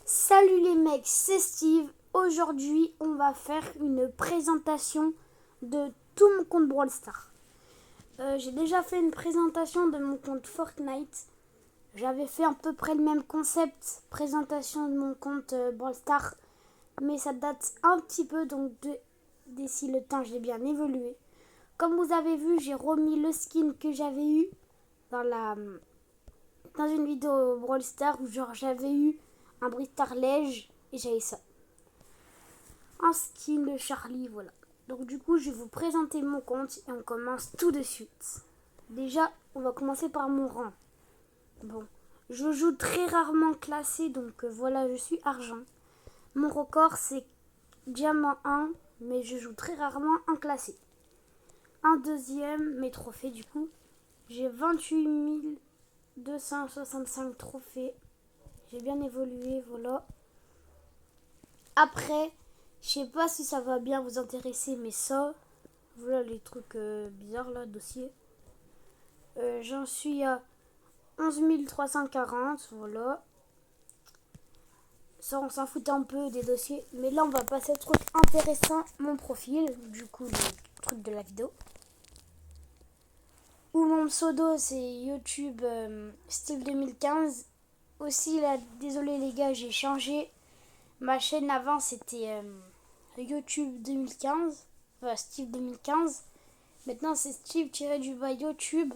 Salut les mecs, c'est Steve. Aujourd'hui, on va faire une présentation de tout mon compte Brawl Stars. J'ai déjà fait une présentation de mon compte Fortnite. J'avais fait à peu près le même concept, présentation de mon compte Brawl Stars. Mais ça date un petit peu, donc d'ici le temps, j'ai bien évolué. Comme vous avez vu, j'ai remis le skin que j'avais eu dans une vidéo Brawl Stars où j'avais eu un Bristar Lège et j'avais ça. Un skin de Charlie, voilà. Donc du coup, je vais vous présenter mon compte et on commence tout de suite. Déjà, on va commencer par mon rang. Bon, je joue très rarement classé, donc voilà, je suis argent. Mon record, c'est diamant 1, mais je joue très rarement en classé. Un deuxième, mes trophées du coup. J'ai 28 265 trophées. J'ai bien évolué, voilà. Après, je sais pas si ça va bien vous intéresser, mais ça, voilà les trucs bizarres là, dossier. J'en suis à 11 340, voilà. Ça, on s'en fout un peu des dossiers. Mais là, on va passer au truc intéressant, mon profil. Du coup, le truc de la vidéo. Ou mon pseudo, c'est YouTube Steve 2015. Aussi, là, désolé les gars, j'ai changé. Ma chaîne avant, c'était YouTube 2015. Enfin, Steve 2015. Maintenant, c'est Steve-du-bas YouTube.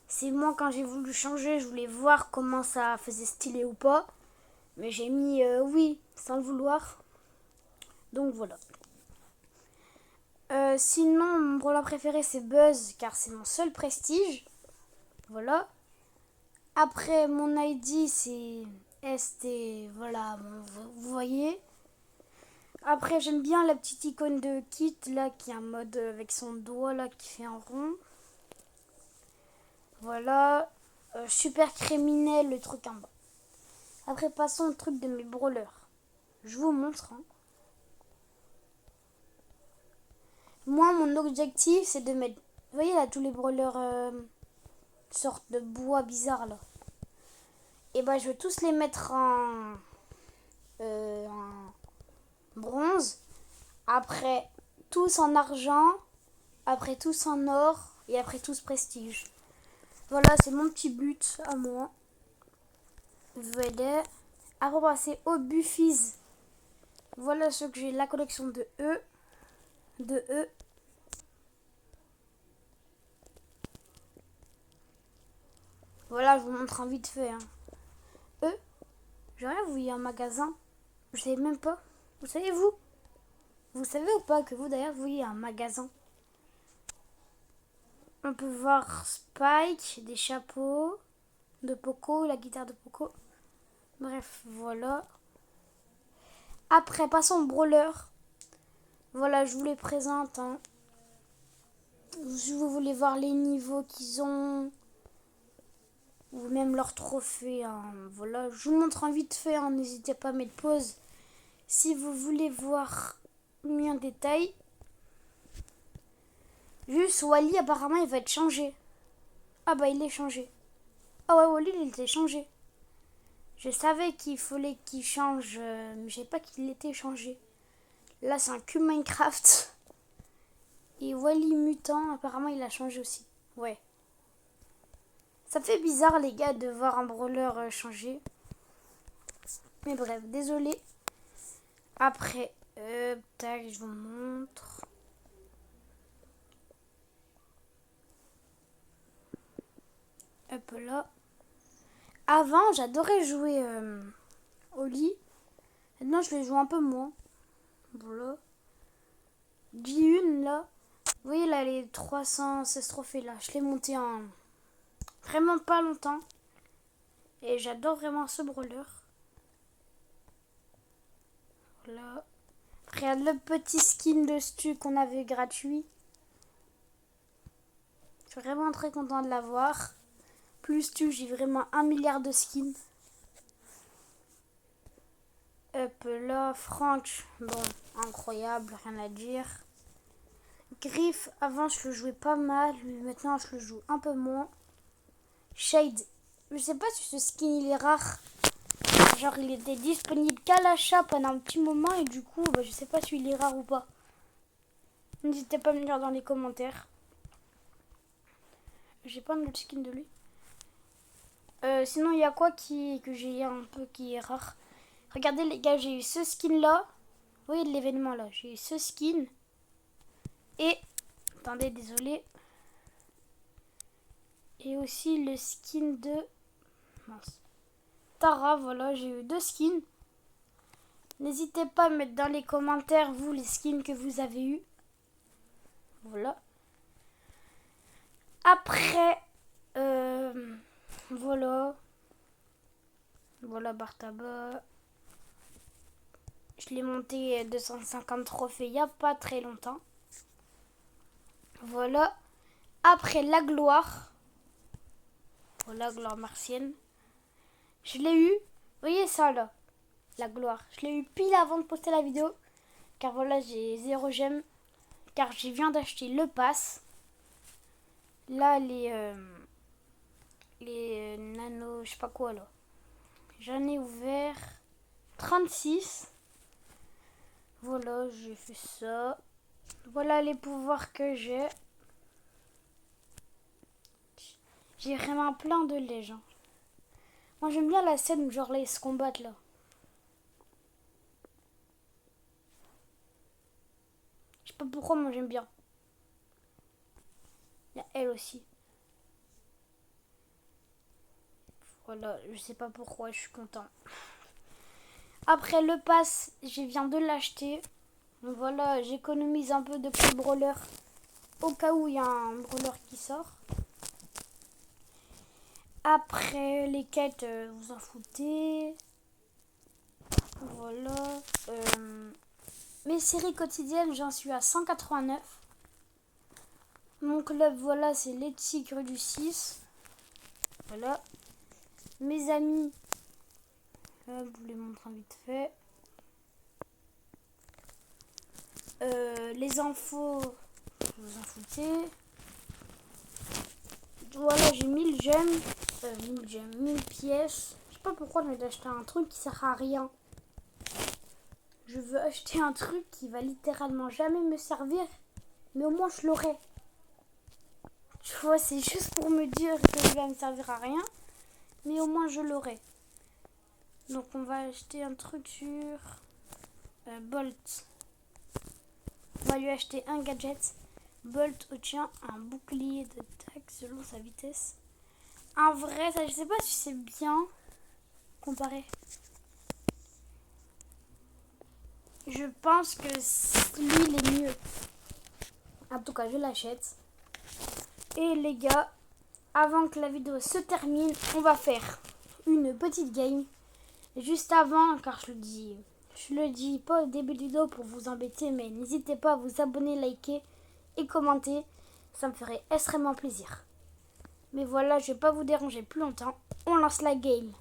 C'est moi, quand j'ai voulu changer, je voulais voir comment ça faisait stylé ou pas. Mais j'ai mis oui, sans le vouloir. Donc voilà. Sinon, mon brawler préféré, c'est Buzz, car c'est mon seul prestige. Voilà. Après, mon ID, c'est ST. Voilà, bon, vous voyez. Après, j'aime bien la petite icône de Kit, là, qui est en mode avec son doigt, là, qui fait un rond. Voilà. Super criminel, le truc en bas. Après, passons au truc de mes brawlers. Je vous montre. Hein. Moi, mon objectif, c'est de mettre... Vous voyez, là, tous les brawlers sortent de bois bizarre, là. Et ben, je veux tous les mettre en bronze. Après, tous en argent. Après, tous en or. Et après, tous prestige. Voilà, c'est mon petit but à moi. Voilà. Après, passer au Buffies. Voilà ce que j'ai, la collection de E. De E. Voilà, je vous montre un vite fait. Hein. E. J'aurais voulu un magasin. Je savais même pas. Vous savez, vous? Vous savez ou pas que vous, d'ailleurs, vous voyez un magasin? On peut voir Spike, des chapeaux, de Poco, la guitare de Poco. Bref, voilà. Après, passons au brawler. Voilà, je vous les présente. Hein. Si vous voulez voir les niveaux qu'ils ont, ou même leurs trophées, hein. Voilà, je vous montre un vite fait. Hein. N'hésitez pas à mettre pause si vous voulez voir mieux en détail. Juste, Wally, apparemment, il va être changé. Ah bah, il est changé. Ah ouais, Wally, il était changé. Je savais qu'il fallait qu'il change, mais je savais pas qu'il était changé. Là, c'est un cube Minecraft. Et Wally Mutant, apparemment, il a changé aussi. Ouais. Ça fait bizarre, les gars, de voir un brawler changer. Mais bref, désolé. Après, tac, je vous montre. Hop là. Avant, j'adorais jouer au lit. Maintenant, je vais jouer un peu moins. Voilà. J1, là. Vous voyez, là, les 316 trophées, là. Je l'ai monté en vraiment pas longtemps. Et j'adore vraiment ce brawler. Voilà. Après, le petit skin de Stu qu'on avait gratuit. Je suis vraiment très content de l'avoir. Plus Stu, j'ai vraiment 1 milliard de skins. Hop là, Frank, bon, incroyable, rien à dire. Griff, avant je le jouais pas mal, mais maintenant je le joue un peu moins. Shade, je sais pas si ce skin il est rare. genre il était disponible qu'à l'achat pendant un petit moment et du coup je sais pas s'il est rare ou pas. N'hésitez pas à me dire dans les commentaires. J'ai pas de skin de lui. Sinon il y a quoi que j'ai un peu qui est rare. Regardez les gars, j'ai eu ce skin là. Vous voyez l'événement là, j'ai eu ce skin. Et attendez, désolé. Et aussi le skin de Tara, voilà, j'ai eu 2 skins. N'hésitez pas à mettre dans les commentaires, vous, les skins que vous avez eu. Voilà. Après, voilà. Voilà, Bartaba. Je l'ai monté 250 trophées il n'y a pas très longtemps. Voilà. Après, la gloire. Voilà, gloire martienne. Je l'ai eu. Vous voyez ça, là? La gloire. Je l'ai eu pile avant de poster la vidéo. Car voilà, j'ai 0 gemme. Car je viens d'acheter le pass. Là, les nano, je sais pas quoi là. J'en ai ouvert 36. Voilà, j'ai fait ça. Voilà les pouvoirs que j'ai. J'ai vraiment plein de légendes. Moi j'aime bien la scène où genre là ils se combattent là. Je sais pas pourquoi, moi j'aime bien. Il y a elle aussi. Voilà, je sais pas pourquoi, je suis content. Après le pass, je viens de l'acheter. Donc voilà, j'économise un peu de prix brawler au cas où il y a un brawler qui sort. Après les quêtes, vous en foutez. Voilà. Mes séries quotidiennes, j'en suis à 189. Mon club, voilà, c'est les Tigres du 6. Voilà. Mes amis, je vous les montre vite fait. Les infos, vous en foutez. Voilà, j'ai 1000 gemmes. 1000 gemmes, 1000 pièces. Je sais pas pourquoi j'ai acheté un truc qui sert à rien. Je veux acheter un truc qui va littéralement jamais me servir. Mais au moins je l'aurai. Tu vois, c'est juste pour me dire que il va me servir à rien. Mais au moins je l'aurai. Donc on va acheter un truc sur Bolt. On va lui acheter un gadget. Bolt obtient un bouclier d'attaque selon sa vitesse. Un vrai, ça je sais pas si c'est bien comparé. Je pense que lui il est mieux. En tout cas je l'achète. Et les gars, avant que la vidéo se termine, on va faire une petite game. Juste avant, car je le dis pas au début de vidéo pour vous embêter, mais n'hésitez pas à vous abonner, liker et commenter. Ça me ferait extrêmement plaisir. Mais voilà, je vais pas vous déranger plus longtemps. On lance la game.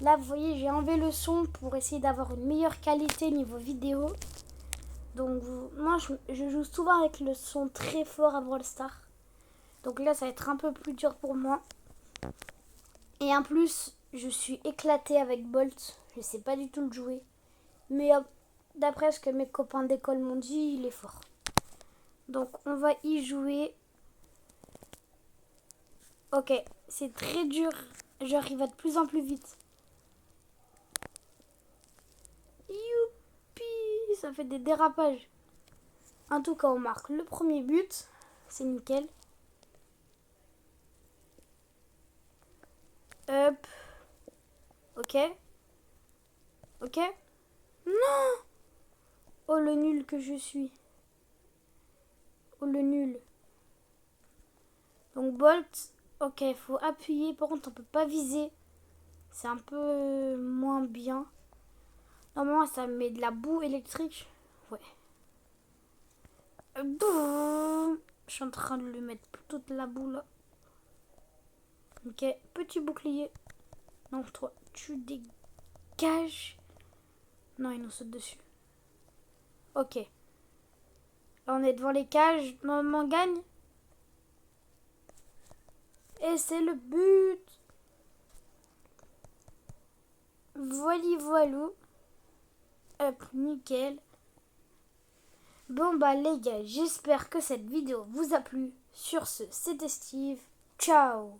Là, vous voyez, j'ai enlevé le son pour essayer d'avoir une meilleure qualité niveau vidéo. Donc, moi, je joue souvent avec le son très fort à Brawl Stars. Donc là, ça va être un peu plus dur pour moi. Et en plus, je suis éclatée avec Bolt. Je sais pas du tout le jouer. Mais d'après ce que mes copains d'école m'ont dit, il est fort. Donc, on va y jouer. Ok, c'est très dur. Genre, il va de plus en plus vite. Youpi, ça fait des dérapages. En tout cas, on marque le premier but. C'est nickel. Hop. Ok. Ok. Non. Oh, le nul que je suis. Oh, le nul. Donc, Bolt. Ok, il faut appuyer. Par contre, on peut pas viser. C'est un peu moins bien. Normalement, ça met de la boue électrique. Ouais. Boum. Je suis en train de lui mettre plutôt de la boue là. Ok, petit bouclier. Non, toi, tu dégages. Non, il nous saute dessus. Ok. Là, on est devant les cages. Normalement, on gagne. Et c'est le but. Voilou. Hop, nickel. Bon bah les gars, j'espère que cette vidéo vous a plu. Sur ce, c'était Steve. Ciao.